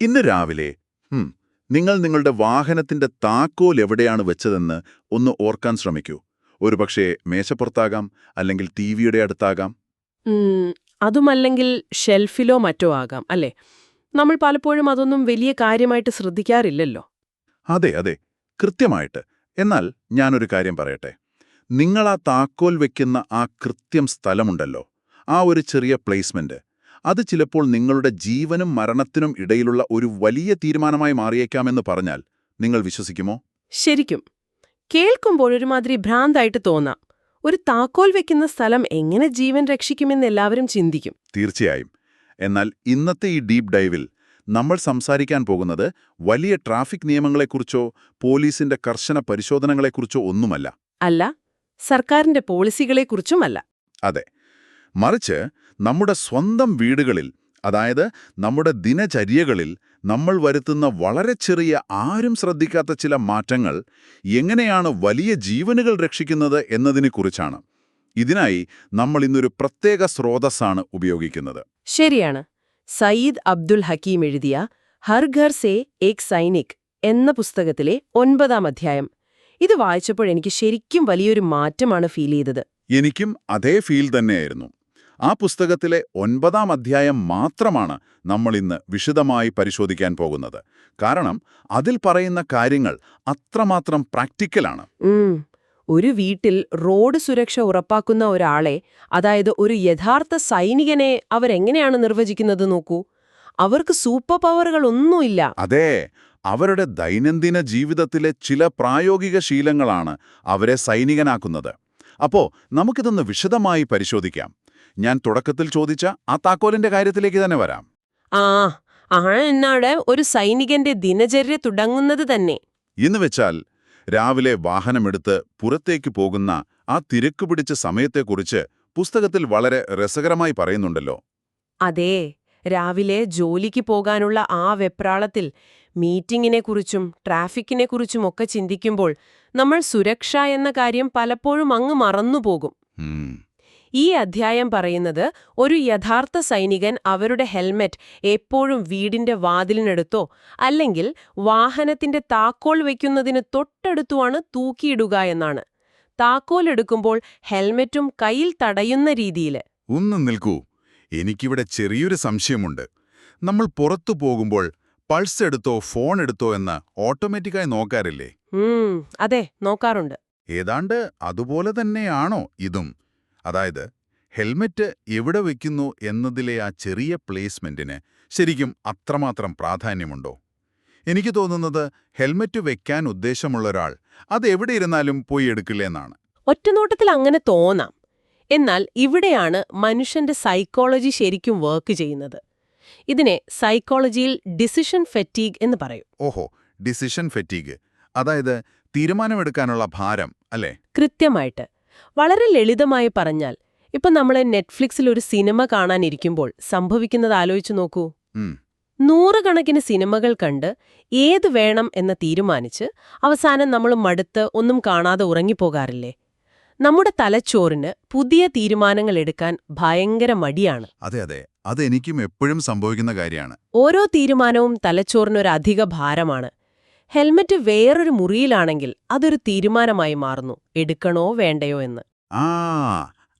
ഇന്ന് രാവിലെ ഹും, നിങ്ങൾ നിങ്ങളുടെ വാഹനത്തിന്റെ താക്കോൽ എവിടെയാണ് വെച്ചതെന്ന് ഒന്ന് ഓർക്കാൻ ശ്രമിക്കൂ. ഒരുപക്ഷേ മേശപ്പുറത്താകാം, അല്ലെങ്കിൽ ടിവിയുടെ അടുത്താകാം. ഉം, അതുമല്ലെങ്കിൽ ഷെൽഫിലോ മറ്റോ ആകാം അല്ലേ? നമ്മൾ പലപ്പോഴും അതൊന്നും വലിയ കാര്യമായിട്ട് ശ്രദ്ധിക്കാറില്ലല്ലോ. അതെ അതെ, കൃത്യമായിട്ട്. എന്നാൽ ഞാനൊരു കാര്യം പറയട്ടെ. നിങ്ങൾ ആ താക്കോൽ വെക്കുന്ന ആ കൃത്യം സ്ഥലമുണ്ടല്ലോ, ആ ഒരു ചെറിയ പ്ലേസ്മെന്റ്, അത് ചിലപ്പോൾ നിങ്ങളുടെ ജീവനും മരണത്തിനും ഇടയിലുള്ള ഒരു വലിയ തീരുമാനമായി മാറിയേക്കാമെന്ന് പറഞ്ഞാൽ നിങ്ങൾ വിശ്വസിക്കുമോ? ശരിക്കും കേൾക്കുമ്പോൾ ഒരുമാതിരി ഭ്രാന്തായിട്ട് തോന്നാം. ഒരു താക്കോൽ വെക്കുന്ന സ്ഥലം എങ്ങനെ ജീവൻ രക്ഷിക്കുമെന്ന് എല്ലാവരും ചിന്തിക്കും. തീർച്ചയായും. എന്നാൽ ഇന്നത്തെ ഈ ഡീപ്പ് ഡൈവിൽ നമ്മൾ സംസാരിക്കാൻ പോകുന്നത് വലിയ ട്രാഫിക് നിയമങ്ങളെക്കുറിച്ചോ പോലീസിന്റെ കർശന പരിശോധനകളെക്കുറിച്ചോ ഒന്നുമല്ല. അല്ല, സർക്കാരിന്റെ പോളിസികളെക്കുറിച്ചുമല്ല. അതെ, മറിച്ച് നമ്മുടെ സ്വന്തം വീടുകളിൽ, അതായത് നമ്മുടെ ദിനചര്യകളിൽ നമ്മൾ വരുത്തുന്ന വളരെ ചെറിയ, ആരും ശ്രദ്ധിക്കാത്ത ചില മാറ്റങ്ങൾ എങ്ങനെയാണ് വലിയ ജീവനുകൾ രക്ഷിക്കുന്നത് എന്നതിനെക്കുറിച്ചാണ്. ഇതിനായി നമ്മൾ ഇന്നൊരു പ്രത്യേക സ്രോതസ്സാണ് ഉപയോഗിക്കുന്നത്. ശരിയാണ്. സയ്യിദ് അബ്ദുൽ ഹക്കീം എഴുതിയ ഹർ ഘർ സേ ഏക് സൈനിക് എന്ന പുസ്തകത്തിലെ 9-ാം അധ്യായം. ഇത് വായിച്ചപ്പോൾ എനിക്ക് ശരിക്കും വലിയൊരു മാറ്റമാണ് ഫീൽ ചെയ്തത്. എനിക്കും അതേ ഫീൽ തന്നെയായിരുന്നു. ആ പുസ്തകത്തിലെ 9-ാം അധ്യായം മാത്രമാണ് നമ്മൾ ഇന്ന് വിശദമായി പരിശോധിക്കാൻ പോകുന്നത്. കാരണം അതിൽ പറയുന്ന കാര്യങ്ങൾ അത്രമാത്രം പ്രാക്ടിക്കലാണ്. ഒരു വീട്ടിൽ റോഡ് സുരക്ഷ ഉറപ്പാക്കുന്ന ഒരാളെ, അതായത് ഒരു യഥാർത്ഥ സൈനികനെ, അവരെങ്ങനെയാണ് നിർവചിക്കുന്നത് നോക്കൂ. അവർക്ക് സൂപ്പർ പവറുകളൊന്നുമില്ല. അതെ, അവരുടെ ദൈനംദിന ജീവിതത്തിലെ ചില പ്രായോഗിക ശീലങ്ങളാണ് അവരെ സൈനികനാക്കുന്നത്. അപ്പോ നമുക്കിതൊന്ന് വിശദമായി പരിശോധിക്കാം. ഞാൻ തുടക്കത്തിൽ ചോദിച്ച ആ താക്കോലിന്റെ കാര്യത്തിലേക്ക് തന്നെ വരാം. എന്നാടെ ഒരു സൈനികന്റെ ദിനചര്യ തുടങ്ങുന്നത് തന്നെ എന്ന് വെച്ചാൽ, രാവിലെ വാഹനമെടുത്ത് പുറത്തേക്ക് പോകുന്ന ആ തിരക്ക് പിടിച്ച സമയത്തെക്കുറിച്ച് പുസ്തകത്തിൽ വളരെ രസകരമായി പറയുന്നുണ്ടല്ലോ. അതെ, രാവിലെ ജോലിക്ക് പോകാനുള്ള ആ വെപ്രാളത്തിൽ മീറ്റിംഗിനെക്കുറിച്ചും ട്രാഫിക്കിനെക്കുറിച്ചുമൊക്കെ ചിന്തിക്കുമ്പോൾ നമ്മൾ സുരക്ഷ എന്ന കാര്യം പലപ്പോഴും അങ്ങ് മറന്നുപോകും. ഈ അധ്യായം പറയുന്നത് ഒരു യഥാർത്ഥ സൈനികൻ അവരുടെ ഹെൽമെറ്റ് എപ്പോഴും വീടിന്റെ വാതിലിനടുത്തോ അല്ലെങ്കിൽ വാഹനത്തിന്റെ താക്കോൽ വയ്ക്കുന്നതിന് തൊട്ടടുത്തുമാണ് തൂക്കിയിടുക എന്നാണ്. താക്കോൽ എടുക്കുമ്പോൾ ഹെൽമെറ്റും കയ്യിൽ തടയുന്ന രീതിയിൽ. ഒന്ന് നിൽക്കൂ, എനിക്കിവിടെ ചെറിയൊരു സംശയമുണ്ട്. നമ്മൾ പുറത്തു പോകുമ്പോൾ പൾസ് എടുത്തോ ഫോൺ എടുത്തോ എന്ന് ഓട്ടോമാറ്റിക്കായി നോക്കാറില്ലേ? അതെ, നോക്കാറുണ്ട്. ഏതാണ്ട് അതുപോലെ തന്നെയാണോ ഇതും? അതായത് ഹെൽമെറ്റ് എവിടെ വയ്ക്കുന്നു എന്നതിലെ ആ ചെറിയ പ്ലേസ്മെന്റിന് ശരിക്കും അത്രമാത്രം പ്രാധാന്യമുണ്ടോ? എനിക്ക് തോന്നുന്നത് ഹെൽമെറ്റ് വെക്കാൻ ഉദ്ദേശമുള്ള ഒരാൾ അത് എവിടെ ഇരുന്നാലും പോയി എടുക്കില്ലെന്നാണ്. ഒറ്റനോട്ടത്തിൽ അങ്ങനെ തോന്നാം. എന്നാൽ ഇവിടെയാണ് മനുഷ്യന്റെ സൈക്കോളജി ശരിക്കും വർക്ക് ചെയ്യുന്നത്. ഇതിനെ സൈക്കോളജിയിൽ ഡിസിഷൻ ഫെറ്റീഗ് എന്ന് പറയും. ഓഹോ, ഡിസിഷൻ ഫെറ്റീഗ്, അതായത് തീരുമാനമെടുക്കാനുള്ള ഭാരം അല്ലേ? കൃത്യമായിട്ട്. വളരെ ലളിതമായി പറഞ്ഞാൽ, ഇപ്പൊ നമ്മൾ നെറ്റ്ഫ്ലിക്സിൽ ഒരു സിനിമ കാണാനിരിക്കുമ്പോൾ സംഭവിക്കുന്നത് ആലോചിച്ചു നോക്കൂ. 100 കണക്കിന് സിനിമകൾ കണ്ട് ഏത് വേണം എന്ന് തീരുമാനിച്ച് അവസാനം നമ്മൾ മടുത്ത് ഒന്നും കാണാതെ ഉറങ്ങിപ്പോകാറില്ലേ? നമ്മുടെ തലച്ചോറിന് പുതിയ തീരുമാനങ്ങൾ എടുക്കാൻ ഭയങ്കര മടിയാണ്. അതെ അതെ, അതെനിക്കും എപ്പോഴും സംഭവിക്കുന്ന കാര്യമാണ്. ഓരോ തീരുമാനവും തലച്ചോറിനൊരു അധിക ഭാരമാണ്. ഹെൽമറ്റ് വേറൊരു മുറിയിലാണെങ്കിൽ അതൊരു തീരുമാനമായി മാറുന്നു, എടുക്കണോ വേണ്ടയോ എന്ന്.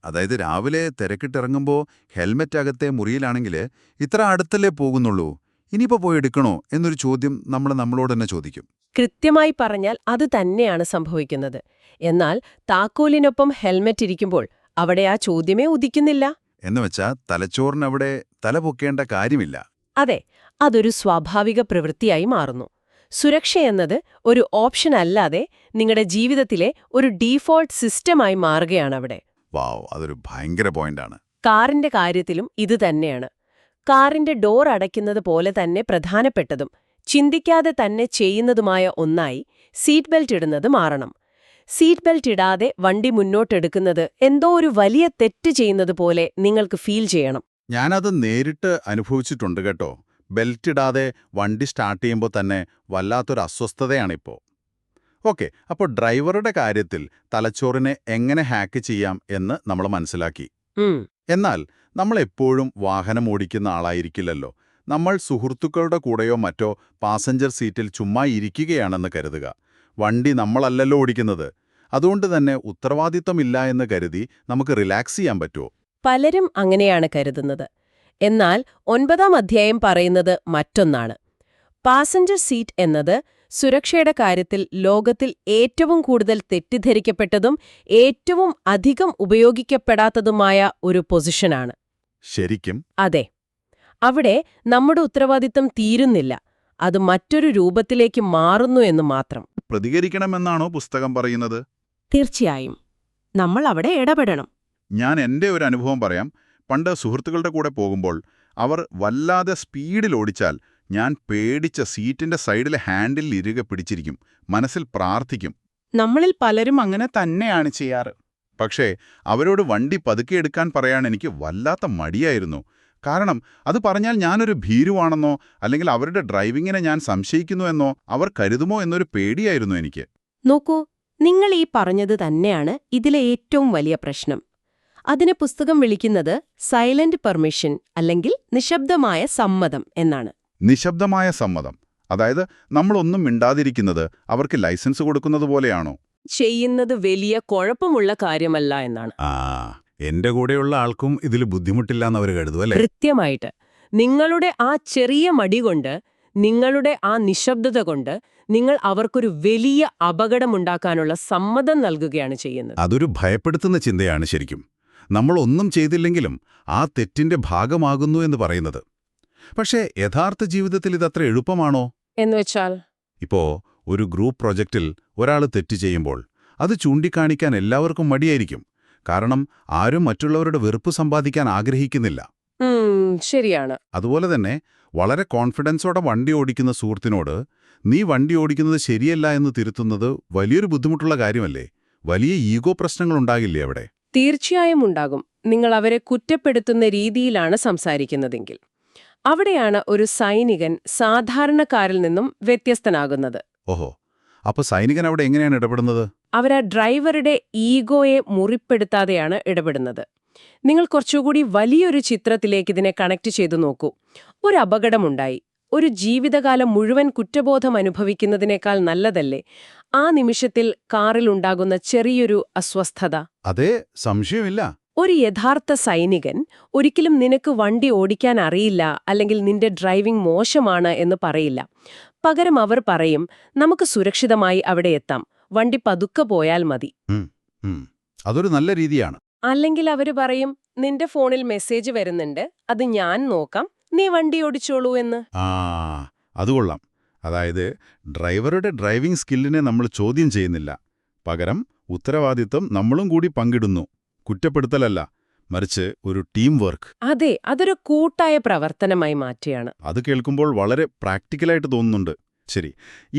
അതായത് രാവിലെ തിരക്കിട്ടിറങ്ങുമ്പോൾ ഹെൽമെറ്റ് അകത്തെ മുറിയിലാണെങ്കിൽ ഇത്ര അടുത്തല്ലേ പോകുന്നുള്ളൂ, ഇനിയിപ്പോ പോയി എടുക്കണോ എന്നൊരു ചോദ്യം നമ്മളോട് തന്നെ ചോദിക്കും. കൃത്യമായി പറഞ്ഞാൽ അത് തന്നെയാണ് സംഭവിക്കുന്നത്. എന്നാൽ താക്കോലിനൊപ്പം ഹെൽമെറ്റ് ഇരിക്കുമ്പോൾ അവിടെ ആ ചോദ്യമേ ഉദിക്കുന്നില്ല. എന്നുവെച്ചാൽ തലച്ചോറിനവിടെ തല പൊക്കേണ്ട കാര്യമില്ല. അതെ, അതൊരു സ്വാഭാവിക പ്രവൃത്തിയായി മാറുന്നു. സുരക്ഷയെന്നത് ഒരു ഓപ്ഷൻ അല്ലാതെ നിങ്ങളുടെ ജീവിതത്തിലെ ഒരു ഡീഫോൾട്ട് സിസ്റ്റമായി മാറുകയാണവിടെ. വാവ്, അതൊരു ഭയങ്കര പോയിന്റാണ്. കാറിന്റെ കാര്യത്തിലും ഇത് തന്നെയാണ്. കാറിന്റെ ഡോർ അടയ്ക്കുന്നത് പോലെ തന്നെ പ്രധാനപ്പെട്ടതും ചിന്തിക്കാതെ തന്നെ ചെയ്യുന്നതുമായ ഒന്നായി സീറ്റ് ബെൽറ്റ് ഇടുന്നത് മാറണം. സീറ്റ് ബെൽറ്റ് ഇടാതെ വണ്ടി മുന്നോട്ടെടുക്കുന്നത് എന്തോ ഒരു വലിയ തെറ്റ് ചെയ്യുന്നത് പോലെ നിങ്ങൾക്ക് ഫീൽ ചെയ്യണം. ഞാനത് നേരിട്ട് അനുഭവിച്ചിട്ടുണ്ട് കേട്ടോ. ബെൽറ്റ് ഇടാതെ വണ്ടി സ്റ്റാർട്ട് ചെയ്യുമ്പോൾ തന്നെ വല്ലാത്തൊരു അസ്വസ്ഥതയാണിപ്പോൾ. ഓക്കെ, അപ്പോൾ ഡ്രൈവറുടെ കാര്യത്തിൽ തലച്ചോറിനെ എങ്ങനെ ഹാക്ക് ചെയ്യാം എന്ന് നമ്മൾ മനസ്സിലാക്കി. എന്നാൽ നമ്മളെപ്പോഴും വാഹനം ഓടിക്കുന്ന ആളായിരിക്കില്ലല്ലോ. നമ്മൾ സുഹൃത്തുക്കളുടെ കൂടെയോ മറ്റോ പാസഞ്ചർ സീറ്റിൽ ചുമ്മാ ഇരിക്കുകയാണെന്ന് കരുതുക. വണ്ടി നമ്മളല്ലല്ലോ ഓടിക്കുന്നത്. അതുകൊണ്ട് തന്നെ ഉത്തരവാദിത്തമില്ല എന്ന് കരുതി നമുക്ക് റിലാക്സ് ചെയ്യാൻ പറ്റുമോ? പലരും അങ്ങനെയാണ് കരുതുന്നത്. എന്നാൽ 9-ാം അധ്യായം പറയുന്നത് മറ്റൊന്നാണ്. പാസഞ്ചർ സീറ്റ് എന്നത് സുരക്ഷയുടെ കാര്യത്തിൽ ലോകത്തിൽ ഏറ്റവും കൂടുതൽ തെറ്റിദ്ധരിക്കപ്പെട്ടതും ഏറ്റവും അധികം ഉപയോഗിക്കപ്പെടാത്തതുമായ ഒരു പൊസിഷനാണ്. ശരിക്കും? അതെ. അവിടെ നമ്മുടെ ഉത്തരവാദിത്തം തീരുന്നില്ല, അത് മറ്റൊരു രൂപത്തിലേക്ക് മാറുന്നു എന്ന് മാത്രം. പ്രതികരിക്കണമെന്നാണോ പുസ്തകം പറയുന്നത്? തീർച്ചയായും നമ്മൾ അവിടെ ഇടപെടണം. ഞാൻ എൻ്റെ ഒരു അനുഭവം പറയാം. പണ്ട് സുഹൃത്തുക്കളുടെ കൂടെ പോകുമ്പോൾ അവർ വല്ലാതെ സ്പീഡിൽ ഓടിച്ചാൽ ഞാൻ പേടിച്ച സീറ്റിന്റെ സൈഡിലെ ഹാൻഡിൽ ഇറുകെ പിടിച്ചിരിക്കും, മനസ്സിൽ പ്രാർത്ഥിക്കും. നമ്മളിൽ പലരും അങ്ങനെ തന്നെയാണ് ചെയ്യാറ്. പക്ഷേ അവരോട് വണ്ടി പതുക്കെ എടുക്കാൻ പറയാൻ എനിക്ക് വല്ലാത്ത മടിയായിരുന്നു. കാരണം അത് പറഞ്ഞാൽ ഞാനൊരു ഭീരുവാണെന്നോ അല്ലെങ്കിൽ അവരുടെ ഡ്രൈവിങ്ങിനെ ഞാൻ സംശയിക്കുന്നു എന്നോ അവർ കരുതുമോ എന്നൊരു പേടിയായിരുന്നു എനിക്ക്. നോക്കൂ, നിങ്ങൾ ഈ പറഞ്ഞത് തന്നെയാണ് ഇതിലെ ഏറ്റവും വലിയ പ്രശ്നം. അതിനെ പുസ്തകം വിളിക്കുന്നത് സൈലന്റ് പെർമിഷൻ അല്ലെങ്കിൽ നിശബ്ദമായ സമ്മതം എന്നാണ്. നിശബ്ദമായ സമ്മതം, അതായത് നമ്മളൊന്നും മിണ്ടാതിരിക്കുന്നത് അവർക്ക് ലൈസൻസ് കൊടുക്കുന്നത് പോലെയാണോ? ചെയ്യുന്നത് വലിയ കുഴപ്പമുള്ള കാര്യമല്ല എന്നാണ്. എന്റെ കൂടെയുള്ള ആൾക്കും ഇതിൽ ബുദ്ധിമുട്ടില്ലാന്ന് അവർ കരുതുമല്ലേ? കൃത്യമായിട്ട്. നിങ്ങളുടെ ആ ചെറിയ മടി കൊണ്ട്, നിങ്ങളുടെ ആ നിശബ്ദത കൊണ്ട് നിങ്ങൾ അവർക്കൊരു വലിയ അപകടമുണ്ടാക്കാനുള്ള സമ്മതം നൽകുകയാണ് ചെയ്യുന്നത്. അതൊരു ഭയപ്പെടുത്തുന്ന ചിന്തയാണ് ശരിക്കും. നമ്മളൊന്നും ചെയ്തില്ലെങ്കിലും ആ തെറ്റിന്റെ ഭാഗമാകുന്നു എന്ന് പറയുന്നത്. പക്ഷേ യഥാർത്ഥ ജീവിതത്തിൽ ഇതത്ര എളുപ്പമാണോ? എന്നുവെച്ചാൽ ഇപ്പോ ഒരു ഗ്രൂപ്പ് പ്രൊജക്റ്റിൽ ഒരാൾ തെറ്റ് ചെയ്യുമ്പോൾ അത് ചൂണ്ടിക്കാണിക്കാൻ എല്ലാവർക്കും മടിയായിരിക്കും. കാരണം ആരും മറ്റുള്ളവരുടെ വെറുപ്പ് സമ്പാദിക്കാൻ ആഗ്രഹിക്കുന്നില്ല. ശരിയാണ്. അതുപോലെ തന്നെ വളരെ കോൺഫിഡൻസോടെ വണ്ടി ഓടിക്കുന്ന സുഹൃത്തിനോട് നീ വണ്ടി ഓടിക്കുന്നത് ശരിയല്ല എന്ന് തിരുത്തുന്നത് വലിയൊരു ബുദ്ധിമുട്ടുള്ള കാര്യമല്ലേ? വലിയ ഈഗോ പ്രശ്നങ്ങളുണ്ടാകില്ലേ അവിടെ? തീർച്ചയായും ഉണ്ടാകും. നിങ്ങൾ അവരെ കുറ്റപ്പെടുത്തുന്ന രീതിയിലാണ് സംസാരിക്കുന്നതെങ്കിൽ. അവിടെയാണ് ഒരു സൈനികൻ സാധാരണക്കാരിൽ നിന്നും വ്യത്യസ്തനാകുന്നത്. ഓഹോ, അപ്പൊ സൈനികൻ അവിടെ എങ്ങനെയാണ് ഇടപെടുന്നത്? അവരാ ഡ്രൈവറുടെ ഈഗോയെ മുറിപ്പെടുത്താതെയാണ് ഇടപെടുന്നത്. നിങ്ങൾ കുറച്ചുകൂടി വലിയൊരു ചിത്രത്തിലേക്ക് ഇതിനെ കണക്ട് ചെയ്തു നോക്കൂ. ഒരു അപകടമുണ്ടായി. ഒരു ജീവിതകാലം മുഴുവൻ കുറ്റബോധം അനുഭവിക്കുന്നതിനേക്കാൾ നല്ലതല്ലേ ആ നിമിഷത്തിൽ കാറിലുണ്ടാകുന്ന ചെറിയൊരു അസ്വസ്ഥത? അതേ, സംശയമില്ല. ഒരു യഥാർത്ഥ സൈനികൻ ഒരിക്കലും നിനക്ക് വണ്ടി ഓടിക്കാൻ അറിയില്ല അല്ലെങ്കിൽ നിന്റെ ഡ്രൈവിംഗ് മോശമാണ് എന്ന് പറയില്ല. പകരം അവർ പറയും, നമുക്ക് സുരക്ഷിതമായി അവിടെ എത്താം, വണ്ടി പതുക്കെ പോയാൽ മതി. അതൊരു നല്ല രീതിയാണ്. അല്ലെങ്കിൽ അവര് പറയും, നിന്റെ ഫോണിൽ മെസ്സേജ് വരുന്നുണ്ട്, അത് ഞാൻ നോക്കാം, നീ വണ്ടി ഓടിച്ചോളൂ എന്ന്. അത് കൊള്ളാം. അതായത് ഡ്രൈവറുടെ ഡ്രൈവിംഗ് സ്കില്ലിനെ നമ്മൾ ചോദ്യം ചെയ്യുന്നില്ല. പകരം ഉത്തരവാദിത്തം നമ്മളും കൂടി പങ്കിടുന്നു. കുറ്റപ്പെടുത്തലല്ല, മറിച്ച് ഒരു ടീം വർക്ക്. അതെ, അതൊരു കൂട്ടായ പ്രവർത്തനമായി മാറ്റുകയാണ്. അത് കേൾക്കുമ്പോൾ വളരെ പ്രാക്ടിക്കലായിട്ട് തോന്നുന്നുണ്ട്. ശരി,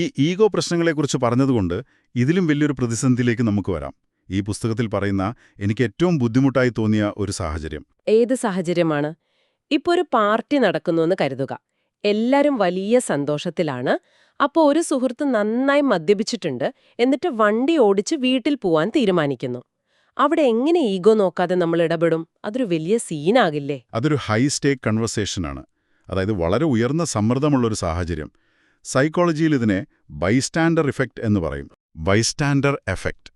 ഈ ഈഗോ പ്രശ്നങ്ങളെക്കുറിച്ച് പറഞ്ഞതുകൊണ്ട് ഇതിലും വലിയൊരു പ്രതിസന്ധിയിലേക്ക് നമുക്ക് വരാം. ഈ പുസ്തകത്തിൽ പറയുന്ന എനിക്ക് ഏറ്റവും ബുദ്ധിമുട്ടായി തോന്നിയ ഒരു സാഹചര്യം. ഏത് സാഹചര്യമാണ്? ഇപ്പൊ ഒരു പാർട്ടി നടക്കുന്നുവെന്ന് കരുതുക. എല്ലാരും വലിയ സന്തോഷത്തിലാണ്. അപ്പോ ഒരു സുഹൃത്ത് നന്നായി മദ്യപിച്ചിട്ടുണ്ട്, എന്നിട്ട് വണ്ടി ഓടിച്ച് വീട്ടിൽ പോവാൻ തീരുമാനിക്കുന്നു. അവിടെ എങ്ങനെ ഈഗോ നോക്കാതെ നമ്മൾ ഇടപെടും? അതൊരു വലിയ സീനാകില്ലേ? അതൊരു ഹൈ സ്റ്റേക്ക് കൺവെർസേഷനാണ്. അതായത് വളരെ ഉയർന്ന സമ്മർദ്ദമുള്ളൊരു സാഹചര്യം. സൈക്കോളജിയിൽ ഇതിനെ ബൈസ്റ്റാൻഡർ ഇഫക്റ്റ് എന്ന് പറയും. ബൈസ്റ്റാൻഡർ എഫക്റ്റ്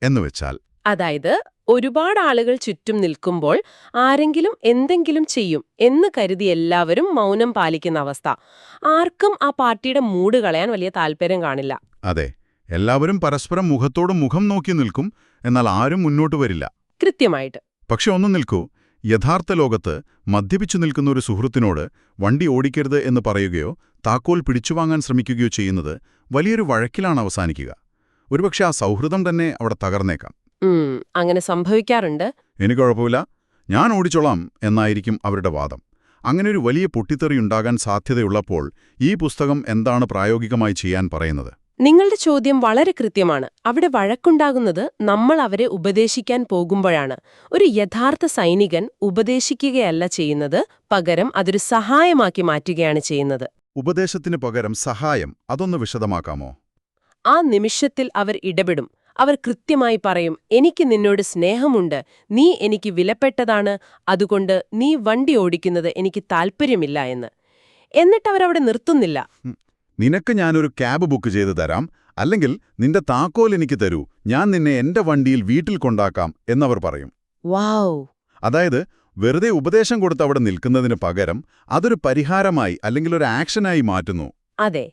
എന്നുവെച്ചാൽ, അതായത് ഒരുപാട് ആളുകൾ ചുറ്റും നിൽക്കുമ്പോൾ ആരെങ്കിലും എന്തെങ്കിലും ചെയ്യും എന്ന് കരുതി എല്ലാവരും മൗനം പാലിക്കുന്ന അവസ്ഥ. ആർക്കും ആ പാർട്ടിയുടെ മൂഡ് കളയാൻ വലിയ താല്പര്യം കാണില്ല. അതെ, എല്ലാവരും പരസ്പരം മുഖത്തോട് മുഖം നോക്കി നിൽക്കും, എന്നാൽ ആരും മുന്നോട്ട് വരില്ല. കൃത്യമായിട്ട്. പക്ഷെ ഒന്ന് നിൽക്കൂ, യഥാർത്ഥ ലോകത്ത് മദ്യപിച്ചു നിൽക്കുന്ന ഒരു സുഹൃത്തിനോട് വണ്ടി ഓടിക്കരുത് എന്ന് പറയുകയോ താക്കോൽ പിടിച്ചുവാങ്ങാൻ ശ്രമിക്കുകയോ ചെയ്യുന്നത് വലിയൊരു വഴക്കിലാണ് അവസാനിക്കുക. ഒരുപക്ഷെ ആ സൗഹൃദം തന്നെ അവിടെ തകർന്നേക്കാം. അങ്ങനെ സംഭവിക്കാറുണ്ട്. എനിക്ക് കുഴപ്പമില്ല, ഞാൻ ഓടിച്ചോളാം എന്നായിരിക്കും അവരുടെ വാദം. അങ്ങനെ ഒരു വലിയ പൊട്ടിത്തെറിയുണ്ടാകാൻ സാധ്യതയുള്ളപ്പോൾ ഈ പുസ്തകം എന്താണ് പ്രായോഗികമായി ചെയ്യാൻ പറയുന്നത്? നിങ്ങളുടെ ചോദ്യം വളരെ കൃത്യമാണ്. അവിടെ വഴക്കുണ്ടാകുന്നത് നമ്മൾ അവരെ ഉപദേശിക്കാൻ പോകുമ്പോഴാണ്. ഒരു യഥാർത്ഥ സൈനികൻ ഉപദേശിക്കുകയല്ല ചെയ്യുന്നത്, പകരം അതൊരു സഹായമാക്കി മാറ്റുകയാണ് ചെയ്യുന്നത്. ഉപദേശത്തിന് പകരം സഹായം, അതൊന്ന് വിശദമാക്കാമോ? ആ നിമിഷത്തിൽ അവർ ഇടപെടും. അവർ കൃത്യമായി പറയും, എനിക്ക് നിന്നോട് സ്നേഹമുണ്ട്, നീ എനിക്ക് വിലപ്പെട്ടതാണ്, അതുകൊണ്ട് നീ വണ്ടി ഓടിക്കുന്നത് എനിക്ക് താൽപ്പര്യമില്ല എന്ന്. എന്നിട്ട് അവരവിടെ നിർത്തുന്നില്ല. നിനക്ക് ഞാനൊരു ക്യാബ് ബുക്ക് ചെയ്തു തരാം, അല്ലെങ്കിൽ നിന്റെ താക്കോൽ എനിക്ക് തരൂ, ഞാൻ നിന്നെ എന്റെ വണ്ടിയിൽ വീട്ടിൽ കൊണ്ടാക്കാം എന്നവർ പറയും. വാവ്! അതായത് വെറുതെ ഉപദേശം കൊടുത്ത് അവിടെ നിൽക്കുന്നതിന് പകരം അതൊരു പരിഹാരമായി അല്ലെങ്കിൽ ഒരു ആക്ഷനായി മാറ്റുന്നു. അതെ.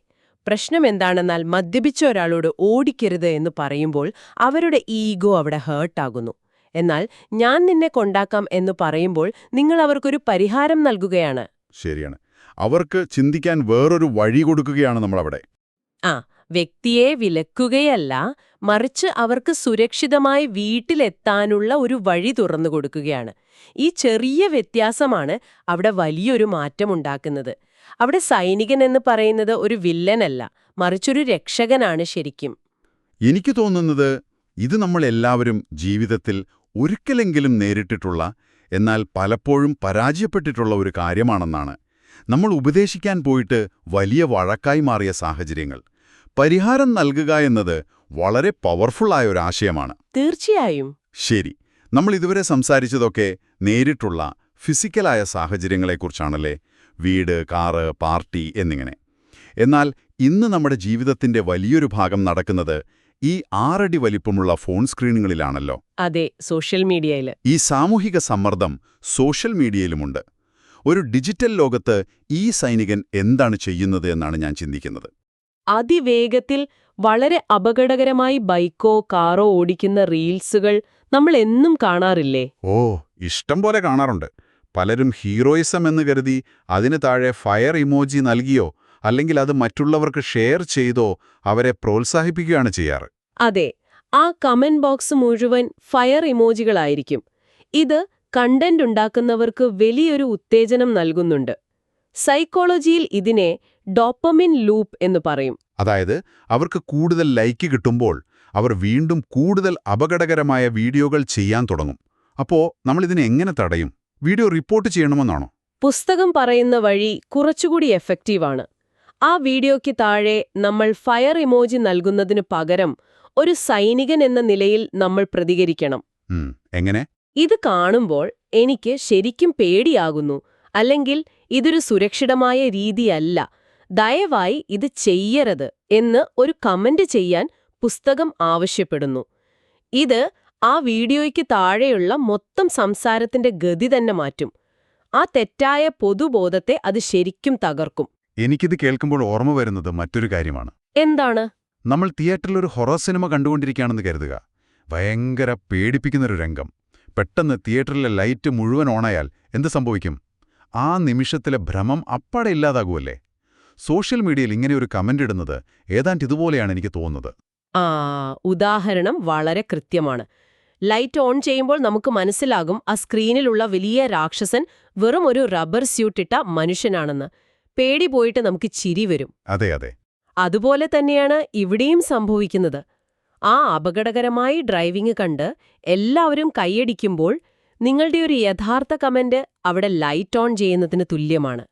പ്രശ്നം എന്താണെന്നാൽ മദ്യപിച്ച ഒരാളോട് ഓടിക്കരുത് എന്ന് പറയുമ്പോൾ അവരുടെ ഈഗോ അവിടെ ഹേർട്ടാകുന്നു. എന്നാൽ ഞാൻ നിന്നെ കൊണ്ടാക്കാം എന്ന് പറയുമ്പോൾ നിങ്ങൾ അവർക്കൊരു പരിഹാരം നൽകുകയാണ്. ശരിയാണ്. അവർക്ക് ചിന്തിക്കാൻ വേറൊരു വഴി കൊടുക്കുകയാണ് നമ്മളവിടെ. വ്യക്തിയെ വിലക്കുകയല്ല, മറിച്ച് അവർക്ക് സുരക്ഷിതമായി വീട്ടിലെത്താനുള്ള ഒരു വഴി തുറന്നു കൊടുക്കുകയാണ്. ഈ ചെറിയ വ്യത്യാസമാണ് അവിടെ വലിയൊരു മാറ്റമുണ്ടാക്കുന്നത്. അവിടെ സൈനികൻ എന്ന് പറയുന്നത് ഒരു വില്ലനല്ല, മറിച്ചൊരു രക്ഷകനാണ് ശരിക്കും. എനിക്ക് തോന്നുന്നത് ഇത് നമ്മളെല്ലാവരും ജീവിതത്തിൽ ഒരിക്കലെങ്കിലും നേരിട്ടിട്ടുള്ള, എന്നാൽ പലപ്പോഴും പരാജയപ്പെട്ടിട്ടുള്ള ഒരു കാര്യമാണെന്നാണ്. നമ്മൾ ഉപദേശിക്കാൻ പോയിട്ട് വലിയ വഴക്കായി മാറിയ സാഹചര്യങ്ങൾ. പരിഹാരം നൽകുക എന്നത് വളരെ പവർഫുള്ളായ ഒരു ആശയമാണ്. തീർച്ചയായും. ശരി, നമ്മൾ ഇതുവരെ സംസാരിച്ചതൊക്കെ നേരിട്ടുള്ള ഫിസിക്കലായ സാഹചര്യങ്ങളെക്കുറിച്ചാണല്ലേ? വീട്, കാറ്, പാർട്ടി എന്നിങ്ങനെ. എന്നാൽ ഇന്ന് നമ്മുടെ ജീവിതത്തിന്റെ വലിയൊരു ഭാഗം നടക്കുന്നത് ഈ 6 അടി വലിപ്പമുള്ള ഫോൺ സ്ക്രീനുകളിലാണല്ലോ. അതെ, സോഷ്യൽ മീഡിയയിൽ. ഈ സാമൂഹിക സമ്മർദ്ദം സോഷ്യൽ മീഡിയയിലുമുണ്ട്. ഒരു ഡിജിറ്റൽ ലോകത്ത് ഈ സൈനികൻ എന്താണ് ചെയ്യുന്നത് എന്നാണ് ഞാൻ ചിന്തിക്കുന്നത്. അതിവേഗത്തിൽ വളരെ അപകടകരമായി ബൈക്കോ കാറോ ഓടിക്കുന്ന റീൽസുകൾ നമ്മൾ എന്നും കാണാറില്ലേ? ഓ, ഇഷ്ടം പോലെ കാണാറുണ്ട്. പലരും ഹീറോയിസം എന്ന് കരുതി അതിന് താഴെ ഫയർ ഇമോജി നൽകിയോ അല്ലെങ്കിൽ അത് മറ്റുള്ളവർക്ക് ഷെയർ ചെയ്തോ അവരെ പ്രോത്സാഹിപ്പിക്കുകയാണ് ചെയ്യാറ്. അതെ, ആ കമന്റ് ബോക്സ് മുഴുവൻ ഫയർ ഇമോജികളായിരിക്കും. ഇത് കണ്ടന്റ് ഉണ്ടാക്കുന്നവർക്ക് വലിയൊരു ഉത്തേജനം നൽകുന്നുണ്ട്. സൈക്കോളജിയിൽ ഇതിനെ ഡോപ്പമിൻ ലൂപ്പ് എന്ന് പറയും. അതായത് അവർക്ക് കൂടുതൽ ലൈക്ക് കിട്ടുമ്പോൾ അവർ വീണ്ടും കൂടുതൽ അപകടകരമായ വീഡിയോകൾ ചെയ്യാൻ തുടങ്ങും. അപ്പോ നമ്മളിതിനെ എങ്ങനെ തടയും? വീഡിയോ റിപ്പോർട്ട് ചെയ്യണമെന്നാണോ? പുസ്തകം പറയുന്ന വഴി കുറച്ചുകൂടി എഫക്റ്റീവാണ്. ആ വീഡിയോയ്ക്ക് താഴെ നമ്മൾ ഫയർ ഇമോജി നൽകുന്നതിനു പകരം ഒരു സൈനികൻ എന്ന നിലയിൽ നമ്മൾ പ്രതികരിക്കണം. എങ്ങനെ? ഇത് കാണുമ്പോൾ എനിക്ക് ശരിക്കും പേടിയാകുന്നു, അല്ലെങ്കിൽ ഇതൊരു സുരക്ഷിതമായ രീതിയല്ല, ദയവായി ഇത് ചെയ്യരുത് എന്ന് ഒരു കമന്റ് ചെയ്യാൻ പുസ്തകം ആവശ്യപ്പെടുന്നു. ഇത് ആ വീഡിയോയ്ക്ക് താഴെയുള്ള മൊത്തം സംസാരത്തിന്റെ ഗതി തന്നെ മാറ്റും. ആ തെറ്റായ പൊതുബോധത്തെ അത് ശരിക്കും തകർക്കും. എനിക്കിത് കേൾക്കുമ്പോൾ ഓർമ്മ വരുന്നത് മറ്റൊരു കാര്യമാണ്. എന്താണ്? നമ്മൾ തിയേറ്ററിൽ ഒരു ഹൊറർ സിനിമ കണ്ടുകൊണ്ടിരിക്കുകയാണെന്ന് കരുതുക. ഭയങ്കര പേടിപ്പിക്കുന്നൊരു രംഗം. പെട്ടെന്ന് തിയേറ്ററിലെ ലൈറ്റ് മുഴുവൻ ഓണായാൽ എന്ത് സംഭവിക്കും? ആ നിമിഷത്തിലെ ഭ്രമം അപ്പാടെ ഇല്ലാതാകുമല്ലേ? സോഷ്യൽ മീഡിയയിൽ ഇങ്ങനെ ഒരു കമന്റ് ഇടുന്നത് ഏതാണ്ട് ഇതുപോലെയാണ് എനിക്ക് തോന്നുന്നത്. ഉദാഹരണം വളരെ കൃത്യമാണ്. ലൈറ്റ് ഓൺ ചെയ്യുമ്പോൾ നമുക്ക് മനസ്സിലാകും ആ സ്ക്രീനിലുള്ള വലിയ രാക്ഷസൻ വെറും ഒരു റബ്ബർ സ്യൂട്ടിട്ട മനുഷ്യനാണെന്ന്. പേടി പോയിട്ട് നമുക്ക് ചിരി വരും. അതെ അതെ, അതുപോലെ തന്നെയാണ് ഇവിടെയും സംഭവിക്കുന്നത്. ആ അപകടകരമായി ഡ്രൈവിംഗ് കണ്ട് എല്ലാവരും കൈയടിക്കുമ്പോൾ നിങ്ങളുടെ ഒരു യഥാർത്ഥ കമന്റ് അവിടെ ലൈറ്റ് ഓൺ ചെയ്യുന്നതിന് തുല്യമാണ്.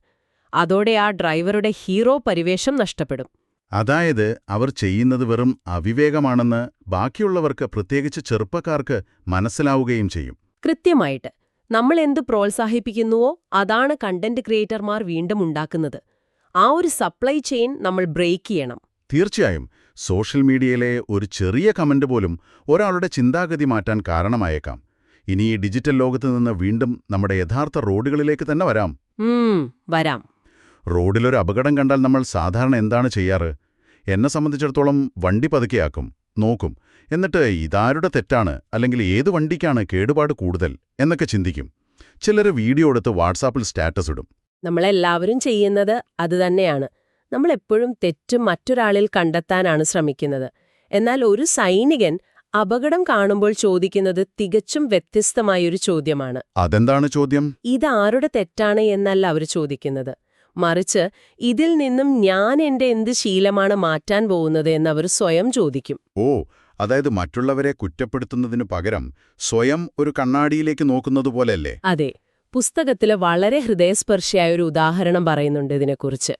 അതോടെ ആ ഡ്രൈവറുടെ ഹീറോ പരിവേഷം നഷ്ടപ്പെടും. അതായത് അവർ ചെയ്യുന്നത് വെറും അവിവേകമാണെന്ന് ബാക്കിയുള്ളവർക്ക്, പ്രത്യേകിച്ച് ചെറുപ്പക്കാർക്ക് മനസ്സിലാവുകയും ചെയ്യും. കൃത്യമായിട്ട്. നമ്മൾ എന്ത് പ്രോത്സാഹിപ്പിക്കുന്നുവോ അതാണ് കണ്ടന്റ് ക്രിയേറ്റർമാർ വീണ്ടും ഉണ്ടാക്കുന്നത്. ആ ഒരു സപ്ലൈ ചെയിൻ നമ്മൾ ബ്രേക്ക് ചെയ്യണം. തീർച്ചയായും. സോഷ്യൽ മീഡിയയിലെ ഒരു ചെറിയ കമന്റ് പോലും ഒരാളുടെ ചിന്താഗതി മാറ്റാൻ കാരണമായേക്കാം. ഇനി ഈ ഡിജിറ്റൽ ലോകത്ത് നിന്ന് വീണ്ടും നമ്മുടെ യഥാർത്ഥ റോഡുകളിലേക്ക് തന്നെ വരാം. വരാം. റോഡിലൊരു അപകടം കണ്ടാൽ നമ്മൾ സാധാരണ എന്താണ് ചെയ്യാറ്? എന്നെ സംബന്ധിച്ചിടത്തോളം വണ്ടി പതുക്കെയാക്കും, നോക്കും, എന്നിട്ട് ഇതാരുടെ തെറ്റാണ്, അല്ലെങ്കിൽ ഏത് വണ്ടിക്കാണ് കേടുപാട് കൂടുതൽ എന്നൊക്കെ ചിന്തിക്കും. ചിലർ വീഡിയോ എടുത്ത് വാട്സാപ്പിൽ സ്റ്റാറ്റസ് ഇടും. നമ്മളെല്ലാവരും ചെയ്യുന്നത് അതുതന്നെയാണ്. നമ്മളെപ്പോഴും തെറ്റും മറ്റൊരാളിൽ കണ്ടെത്താനാണ് ശ്രമിക്കുന്നത്. എന്നാൽ ഒരു സൈനികൻ അപകടം കാണുമ്പോൾ ചോദിക്കുന്നത് തികച്ചും വ്യത്യസ്തമായൊരു ചോദ്യമാണ്. അതെന്താണ് ചോദ്യം? ഇതാരുടെ തെറ്റാണ് എന്നല്ല അവർ ചോദിക്കുന്നത്. മറിച്ച് ഇതിൽ നിന്നും ഞാൻ എന്റെ എന്ത് ശീലമാണ് മാറ്റാൻ പോകുന്നത് എന്നവർ സ്വയം ചോദിക്കും. ഓ, അതായത് മറ്റുള്ളവരെ കുറ്റപ്പെടുത്തുന്നതിനു പകരം സ്വയം ഒരു കണ്ണാടിയിലേക്ക് നോക്കുന്നതുപോലെയല്ലേ? അതെ. പുസ്തകത്തില് വളരെ ഹൃദയസ്പർശിയായ ഒരു ഉദാഹരണം പറയുന്നുണ്ട് ഇതിനെക്കുറിച്ച്.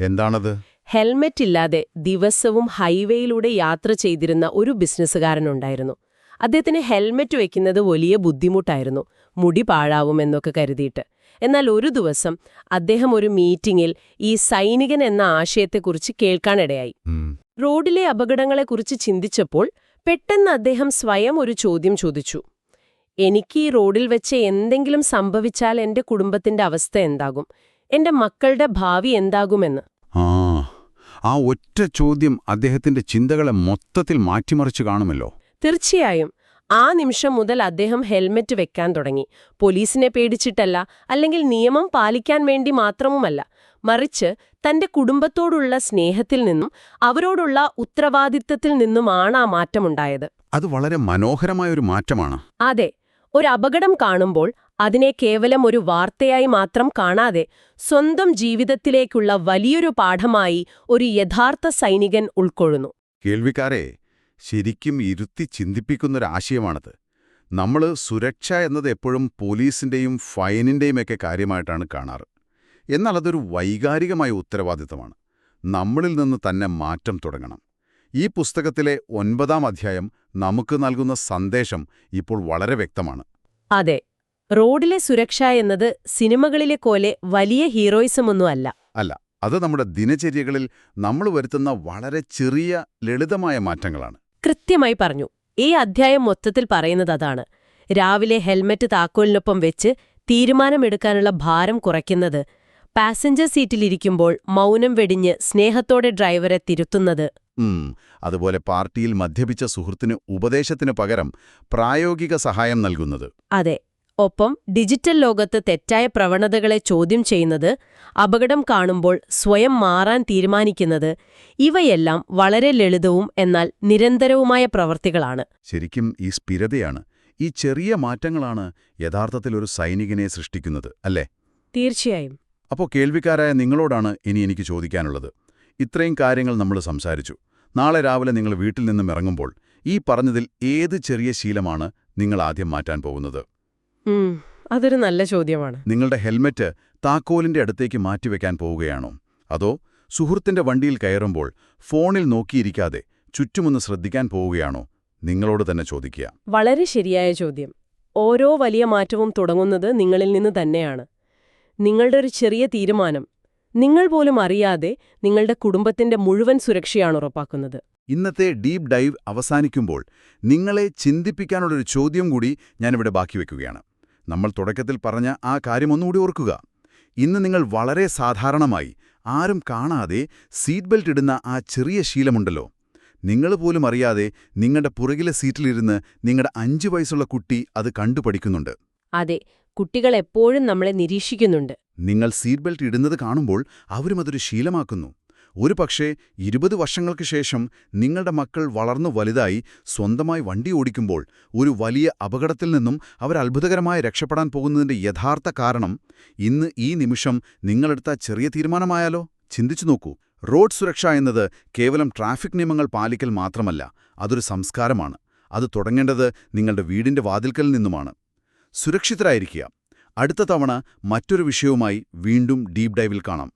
എന്താണത്? ഹെൽമെറ്റ് ഇല്ലാതെ ദിവസവും ഹൈവേയിലൂടെ യാത്ര ചെയ്തിരുന്ന ഒരു ബിസിനസ്സുകാരനുണ്ടായിരുന്നു. അദ്ദേഹത്തിന് ഹെൽമെറ്റ് വയ്ക്കുന്നത് വലിയ ബുദ്ധിമുട്ടായിരുന്നു, മുടി പാഴാവുമെന്നൊക്കെ കരുതിയിട്ട്. എന്നാൽ ഒരു ദിവസം അദ്ദേഹം ഒരു മീറ്റിംഗിൽ ഈ സൈനികൻ എന്ന ആശയത്തെക്കുറിച്ച് കേൾക്കാനിടയായി. റോഡിലെ അപകടങ്ങളെക്കുറിച്ച് ചിന്തിച്ചപ്പോൾ പെട്ടെന്ന് അദ്ദേഹം സ്വയം ഒരു ചോദ്യം ചോദിച്ചു. എനിക്ക് ഈ റോഡിൽ വെച്ച് എന്തെങ്കിലും സംഭവിച്ചാൽ എന്റെ കുടുംബത്തിന്റെ അവസ്ഥ എന്താകും, എന്റെ മക്കളുടെ ഭാവി എന്താകുമെന്ന്. ആ ഒറ്റ ചോദ്യം അദ്ദേഹത്തിന്റെ ചിന്തകളെ മൊത്തത്തിൽ മാറ്റിമറിച്ചു കാണുമല്ലോ. തീർച്ചയായും. ആ നിമിഷം മുതൽ അദ്ദേഹം ഹെൽമെറ്റ് വെക്കാൻ തുടങ്ങി. പോലീസിനെ പേടിച്ചിട്ടല്ല, അല്ലെങ്കിൽ നിയമം പാലിക്കാൻ വേണ്ടി മാത്രവുമല്ല, മറിച്ച് തന്റെ കുടുംബത്തോടുള്ള സ്നേഹത്തിൽ നിന്നും അവരോടുള്ള ഉത്തരവാദിത്തത്തിൽ നിന്നുമാണ് ആ മാറ്റമുണ്ടായത്. അത് വളരെ മനോഹരമായൊരു മാറ്റമാണ്. അതെ, ഒരു അപകടം കാണുമ്പോൾ അതിനെ കേവലം ഒരു വാർത്തയായി മാത്രം കാണാതെ സ്വന്തം ജീവിതത്തിലേക്കുള്ള വലിയൊരു പാഠമായി ഒരു യഥാർത്ഥ സൈനികൻ ഉൾക്കൊള്ളുന്നു. കേൾവിക്കാരെ ശരിക്കും ഇരുത്തി ചിന്തിപ്പിക്കുന്നൊരാശയമാണത്. നമ്മൾ സുരക്ഷ എന്നത് എപ്പോഴും പോലീസിന്റെയും ഫൈനിന്റെയുമൊക്കെ കാര്യമായിട്ടാണ് കാണാറ്. എന്നാൽ അതൊരു വൈകാരികമായ ഉത്തരവാദിത്തമാണ്. നമ്മളിൽ നിന്ന് തന്നെ മാറ്റം തുടങ്ങണം. ഈ പുസ്തകത്തിലെ 9-ാം അധ്യായം നമുക്ക് നൽകുന്ന സന്ദേശം ഇപ്പോൾ വളരെ വ്യക്തമാണ്. അതെ, റോഡിലെ സുരക്ഷ എന്നത് സിനിമകളിലെ പോലെ വലിയ ഹീറോയിസമൊന്നും അല്ല. അല്ല, അത് നമ്മുടെ ദിനചര്യകളിൽ നമ്മൾ വരുത്തുന്ന വളരെ ചെറിയ ലളിതമായ മാറ്റങ്ങളാണ്. കൃത്യമായി പറഞ്ഞു. ഈ അധ്യായം മൊത്തത്തിൽ പറയുന്നത് അതാണ്. രാവിലെ ഹെൽമറ്റ് താക്കോലിനൊപ്പം വെച്ച് തീരുമാനമെടുക്കാനുള്ള ഭാരം കുറയ്ക്കുന്നത്, പാസഞ്ചർ സീറ്റിലിരിക്കുമ്പോൾ മൗനം വെടിഞ്ഞ് സ്നേഹത്തോടെ ഡ്രൈവറെ തിരുത്തുന്നത്. അതുപോലെ പാർട്ടിയിൽ മദ്യപിച്ച സുഹൃത്തിന് ഉപദേശത്തിനു പകരം പ്രായോഗിക സഹായം നൽകുന്നത്. അതെ. ഒപ്പം ഡിജിറ്റൽ ലോകത്ത് തെറ്റായ പ്രവണതകളെ ചോദ്യം ചെയ്യുന്നത്, അപകടം കാണുമ്പോൾ സ്വയം മാറാൻ തീരുമാനിക്കുന്നത്, ഇവയെല്ലാം വളരെ ലളിതവും എന്നാൽ നിരന്തരവുമായ പ്രവൃത്തികളാണ്. ശരിക്കും ഈ സ്ഥിരതയാണ്, ഈ ചെറിയ മാറ്റങ്ങളാണ് യഥാർത്ഥത്തിൽ ഒരു സൈനികനെ സൃഷ്ടിക്കുന്നത്, അല്ലേ? തീർച്ചയായും. അപ്പോൾ കേൾവിക്കാരായ നിങ്ങളോടാണ് ഇനി എനിക്ക് ചോദിക്കാനുള്ളത്. ഇത്രയും കാര്യങ്ങൾ നമ്മൾ സംസാരിച്ചു. നാളെ രാവിലെ നിങ്ങൾ വീട്ടിൽ നിന്നും ഇറങ്ങുമ്പോൾ ഈ പറഞ്ഞതിൽ ഏത് ചെറിയ ശീലമാണ് നിങ്ങൾ ആദ്യം മാറ്റാൻ പോകുന്നത്? അതൊരു നല്ല ചോദ്യമാണ്. നിങ്ങളുടെ ഹെൽമെറ്റ് താക്കോലിന്റെ അടുത്തേക്ക് മാറ്റിവെക്കാൻ പോവുകയാണോ? അതോ സുഹൃത്തിന്റെ വണ്ടിയിൽ കയറുമ്പോൾ ഫോണിൽ നോക്കിയിരിക്കാതെ ചുറ്റുമൊന്ന് ശ്രദ്ധിക്കാൻ പോവുകയാണോ? നിങ്ങളോട് തന്നെ ചോദിക്കുക. വളരെ ശരിയായ ചോദ്യം. ഓരോ വലിയ മാറ്റവും തുടങ്ങുന്നത് നിങ്ങളിൽ നിന്ന് തന്നെയാണ്. നിങ്ങളുടെ ഒരു ചെറിയ തീരുമാനം നിങ്ങൾ പോലും അറിയാതെ നിങ്ങളുടെ കുടുംബത്തിന്റെ മുഴുവൻ സുരക്ഷയാണ് ഉറപ്പാക്കുന്നത്. ഇന്നത്തെ ഡീപ് ഡൈവ് അവസാനിക്കുമ്പോൾ നിങ്ങളെ ചിന്തിപ്പിക്കാനുള്ളൊരു ചോദ്യം കൂടി ഞാനിവിടെ ബാക്കി വയ്ക്കുകയാണ്. നമ്മൾ തുടക്കത്തിൽ പറഞ്ഞ ആ കാര്യമൊന്നുകൂടി ഓർക്കുക. ഇന്ന് നിങ്ങൾ വളരെ സാധാരണമായി ആരും കാണാതെ സീറ്റ് ബെൽറ്റ് ഇടുന്ന ആ ചെറിയ ശീലമുണ്ടല്ലോ. നിങ്ങൾ പോലും അറിയാതെ നിങ്ങളുടെ പുറകിലെ സീറ്റിലിരുന്ന് നിങ്ങളുടെ 5 വയസ്സുള്ള കുട്ടി അത് കണ്ടുപഠിക്കുന്നുണ്ട്. അതെ, കുട്ടികൾ എപ്പോഴും നമ്മളെ നിരീക്ഷിക്കുന്നുണ്ട്. നിങ്ങൾ സീറ്റ് ബെൽറ്റ് ഇടുന്നത് കാണുമ്പോൾ അവരും അതൊരു ശീലമാക്കുന്നു. ഒരു പക്ഷേ 20 വർഷങ്ങൾക്ക് ശേഷം നിങ്ങളുടെ മക്കൾ വളർന്നു വലുതായി സ്വന്തമായി വണ്ടി ഓടിക്കുമ്പോൾ ഒരു വലിയ അപകടത്തിൽ നിന്നും അവർ അത്ഭുതകരമായി രക്ഷപ്പെടാൻ പോകുന്നതിന്റെ യഥാർത്ഥ കാരണം ഇന്ന് ഈ നിമിഷം നിങ്ങളെടുത്ത ചെറിയ തീരുമാനമായാലോ? ചിന്തിച്ചു നോക്കൂ. റോഡ് സുരക്ഷ എന്നത് കേവലം ട്രാഫിക് നിയമങ്ങൾ പാലിക്കൽ മാത്രമല്ല, അതൊരു സംസ്കാരമാണ്. അത് തുടങ്ങേണ്ടത് നിങ്ങളുടെ വീടിന്റെ വാതിൽക്കൽ നിന്നുമാണ്. സുരക്ഷിതരായിരിക്കുക. അടുത്ത തവണ മറ്റൊരു വിഷയവുമായി വീണ്ടും ഡീപ് ഡൈവിൽ കാണാം.